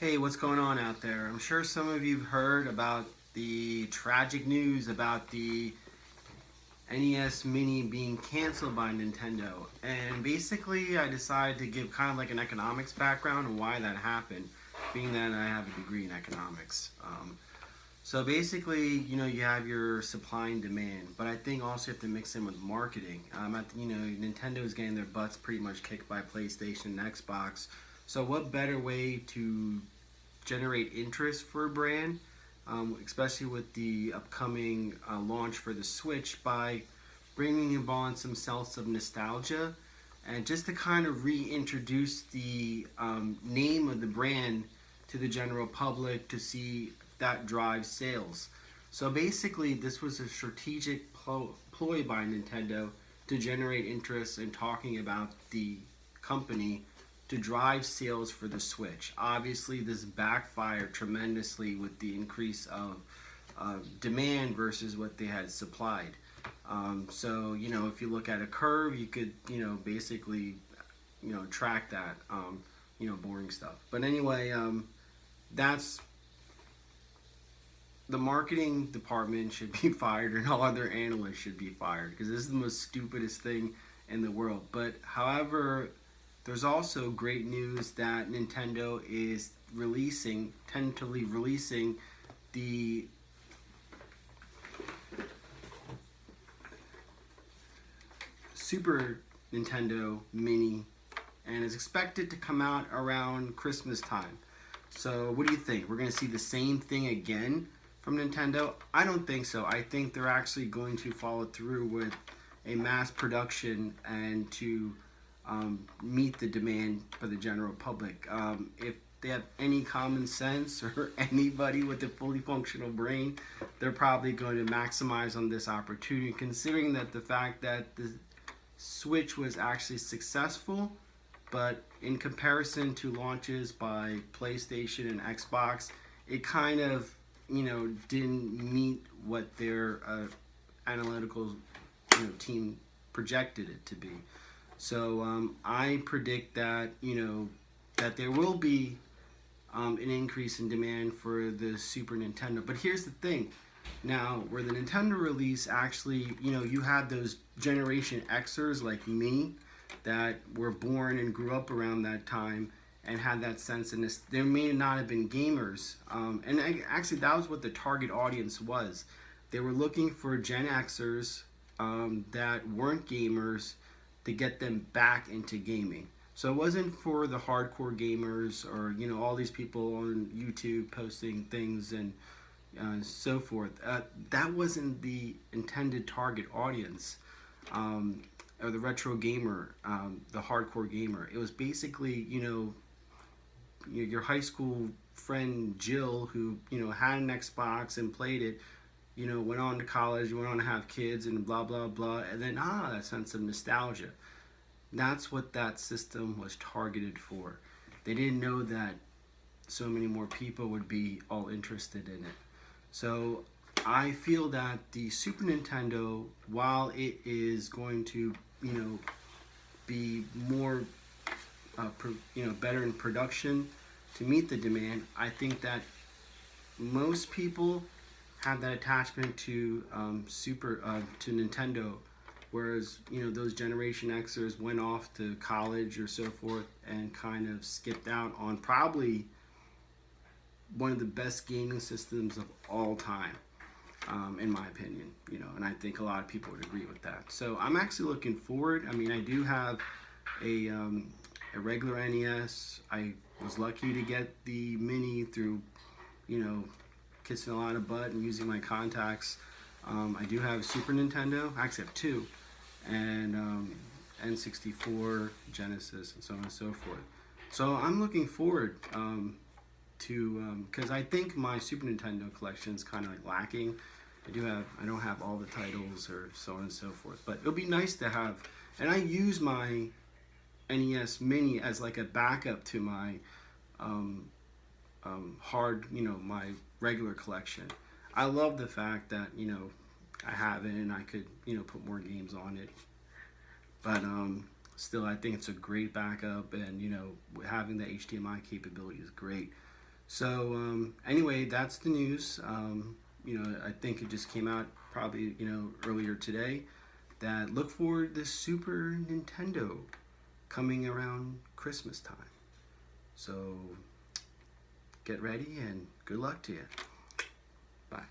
Hey, what's going on out there? I'm sure some of you've heard about the tragic news about the NES Mini being canceled by Nintendo. And basically, I decided to give kind of like an economics background on why that happened, being that I have a degree in economics. So basically, you have your supply and demand, but I think also you have to mix in with marketing. Nintendo is getting their butts pretty much kicked by PlayStation and Xbox. So what better way to generate interest for a brand, especially with the upcoming launch for the Switch, by bringing about some sense of nostalgia and just to kind of reintroduce the name of the brand to the general public to see if that drives sales. So basically, this was a strategic ploy by Nintendo to generate interest in talking about the company to drive sales for the Switch. Obviously, this backfired tremendously with the increase of demand versus what they had supplied. So, if you look at a curve, you could, basically, track that, boring stuff. But anyway, that's the marketing department should be fired, and all other analysts should be fired because this is the most stupidest thing in the world. But however, there's also great news that Nintendo is tentatively releasing the Super Nintendo Mini, and is expected to come out around Christmas time. So, what do you think? We're going to see the same thing again from Nintendo? I don't think so. I think they're actually going to follow through with a mass production and to meet the demand for the general public. If they have any common sense or anybody with a fully functional brain, they're probably going to maximize on this opportunity, considering that the fact that the Switch was actually successful, but in comparison to launches by PlayStation and Xbox, it kind of, didn't meet what their analytical team projected it to be. So I predict that that there will be an increase in demand for the Super Nintendo. But here's the thing: now, where the Nintendo release actually, you had those Generation Xers like me that were born and grew up around that time and had that sense of this. They may not have been gamers, and actually that was what the target audience was. They were looking for Gen Xers that weren't gamers to get them back into gaming. So it wasn't for the hardcore gamers or all these people on YouTube posting things and so forth. That wasn't the intended target audience, or the retro gamer, the hardcore gamer. It was basically your high school friend Jill who had an Xbox and played it. Went on to college, went on to have kids, and blah blah blah, and then that sense of nostalgia. That's what that system was targeted for. They didn't know that so many more people would be all interested in it. So I feel that the Super Nintendo, while it is going to, be more, better in production to meet the demand, I think that most people have that attachment to to Nintendo, whereas those Generation Xers went off to college or so forth and kind of skipped out on probably one of the best gaming systems of all time, in my opinion. And I think a lot of people would agree with that. So I'm actually looking forward. I mean, I do have a regular NES. I was lucky to get the Mini through, kissing a lot of butt and using my contacts. I do have a Super Nintendo. I actually have two, and N64, Genesis, and so on and so forth. So I'm looking forward to because I think my Super Nintendo collection is kind of like lacking. I don't have all the titles or so on and so forth. But it'll be nice to have, and I use my NES Mini as like a backup to my my regular collection. I love the fact that I have it and I could put more games on it. But still, I think it's a great backup, and having the HDMI capability is great. So anyway, that's the news. I think it just came out probably earlier today. That look for the Super Nintendo coming around Christmas time. So get ready and good luck to you. Bye.